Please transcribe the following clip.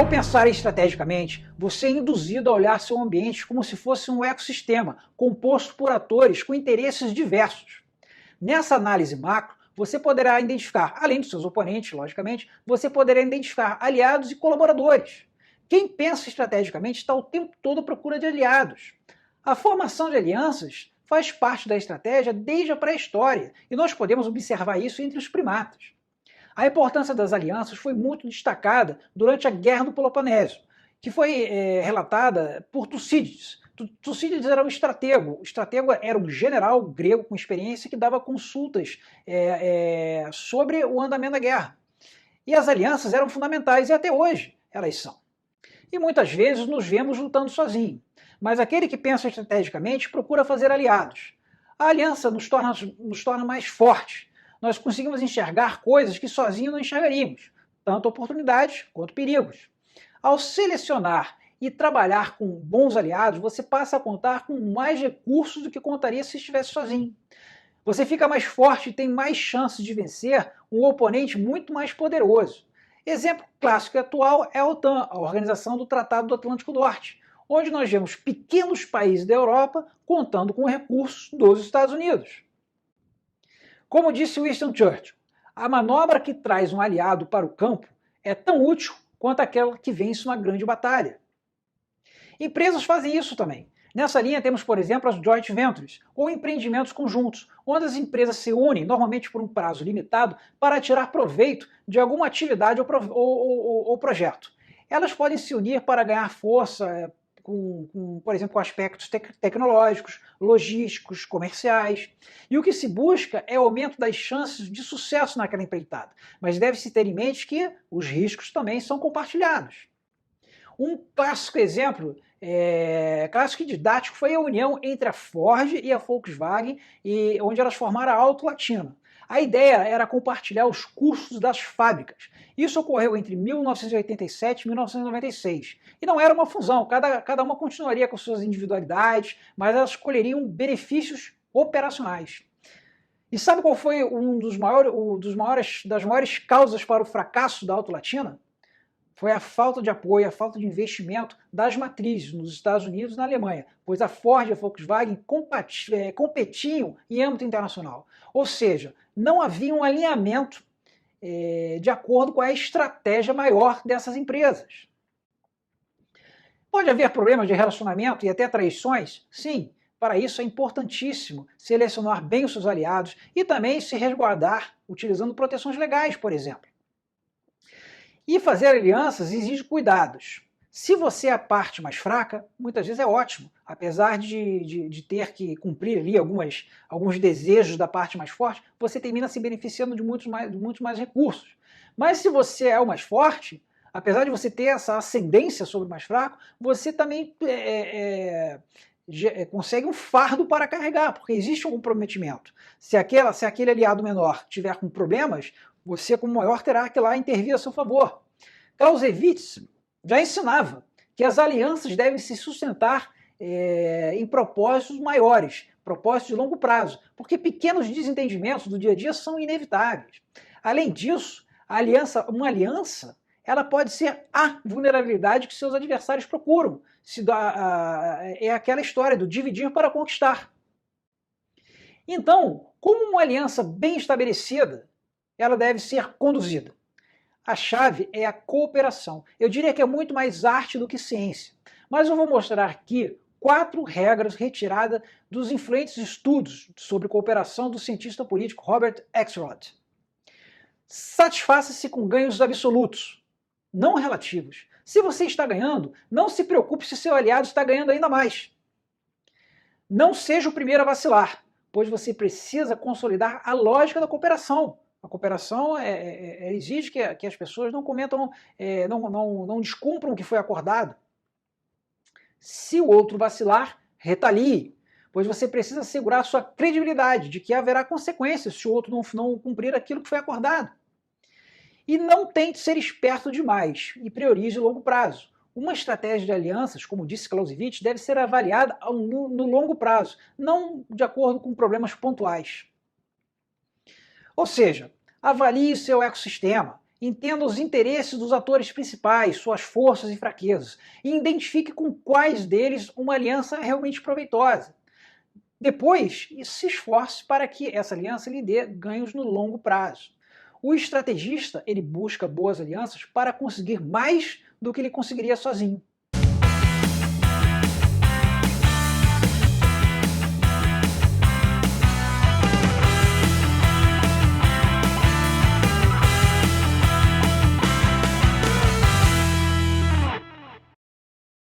Ao pensar estrategicamente, você é induzido a olhar seu ambiente como se fosse um ecossistema composto por atores com interesses diversos. Nessa análise macro, você poderá identificar, além dos seus oponentes, logicamente, você poderá identificar aliados e colaboradores. Quem pensa estrategicamente está o tempo todo à procura de aliados. A formação de alianças faz parte da estratégia desde a pré-história, e nós podemos observar isso entre os primatas. A importância das alianças foi muito destacada durante a Guerra do Peloponeso, que foi relatada por Tucídides. Tucídides era um estratego. O estratego era um general grego com experiência que dava consultas sobre o andamento da guerra. E as alianças eram fundamentais, e até hoje elas são. E muitas vezes nos vemos lutando sozinhos. Mas aquele que pensa estrategicamente procura fazer aliados. A aliança nos torna mais fortes. Nós conseguimos enxergar coisas que sozinhos não enxergaríamos, tanto oportunidades quanto perigos. Ao selecionar e trabalhar com bons aliados, você passa a contar com mais recursos do que contaria se estivesse sozinho. Você fica mais forte e tem mais chances de vencer um oponente muito mais poderoso. Exemplo clássico e atual é a OTAN, a Organização do Tratado do Atlântico Norte, onde nós vemos pequenos países da Europa contando com recursos dos Estados Unidos. Como disse Winston Churchill, a manobra que traz um aliado para o campo é tão útil quanto aquela que vence uma grande batalha. Empresas fazem isso também. Nessa linha temos, por exemplo, as joint ventures, ou empreendimentos conjuntos, onde as empresas se unem, normalmente por um prazo limitado, para tirar proveito de alguma atividade ou projeto. Elas podem se unir para ganhar força, por exemplo, com aspectos tecnológicos, logísticos, comerciais. E o que se busca é o aumento das chances de sucesso naquela empreitada. Mas deve-se ter em mente que os riscos também são compartilhados. Um clássico exemplo, clássico e didático, foi a união entre a Ford e a Volkswagen, onde elas formaram a Auto Latina. A ideia era compartilhar os custos das fábricas. Isso ocorreu entre 1987 e 1996. E não era uma fusão, cada uma continuaria com suas individualidades, mas elas escolheriam benefícios operacionais. E sabe qual foi das maiores causas para o fracasso da Auto Latina? Foi a falta de apoio, a falta de investimento das matrizes nos Estados Unidos e na Alemanha, pois a Ford e a Volkswagen competiam em âmbito internacional. Ou seja, não havia um alinhamento de acordo com a estratégia maior dessas empresas. Pode haver problemas de relacionamento e até traições? Sim, para isso é importantíssimo selecionar bem os seus aliados e também se resguardar utilizando proteções legais, por exemplo. E fazer alianças exige cuidados. Se você é a parte mais fraca, muitas vezes é ótimo, apesar de ter que cumprir ali alguns desejos da parte mais forte, você termina se beneficiando de muitos mais recursos. Mas se você é o mais forte, apesar de você ter essa ascendência sobre o mais fraco, você também consegue um fardo para carregar, porque existe um comprometimento. Se aquele aliado menor tiver com problemas, você, como maior, terá que ir lá intervir a seu favor. Clausewitz já ensinava que as alianças devem se sustentar em propósitos maiores, propósitos de longo prazo, porque pequenos desentendimentos do dia a dia são inevitáveis. Além disso, uma aliança ela pode ser a vulnerabilidade que seus adversários procuram. É aquela história do dividir para conquistar. Então, como uma aliança bem estabelecida, ela deve ser conduzida. A chave é a cooperação. Eu diria que é muito mais arte do que ciência. Mas eu vou mostrar aqui 4 regras retiradas dos influentes estudos sobre cooperação do cientista político Robert Axelrod. Satisfaça-se com ganhos absolutos, não relativos. Se você está ganhando, não se preocupe se seu aliado está ganhando ainda mais. Não seja o primeiro a vacilar, pois você precisa consolidar a lógica da cooperação. A cooperação exige que as pessoas não cometam, não descumpram o que foi acordado. Se o outro vacilar, retalie, pois você precisa assegurar a sua credibilidade de que haverá consequências se o outro não cumprir aquilo que foi acordado. E não tente ser esperto demais e priorize o longo prazo. Uma estratégia de alianças, como disse Clausewitz, deve ser avaliada no longo prazo, não de acordo com problemas pontuais. Ou seja, avalie seu ecossistema. Entenda os interesses dos atores principais, suas forças e fraquezas, e identifique com quais deles uma aliança é realmente proveitosa. Depois, se esforce para que essa aliança lhe dê ganhos no longo prazo. O estrategista ele busca boas alianças para conseguir mais do que ele conseguiria sozinho.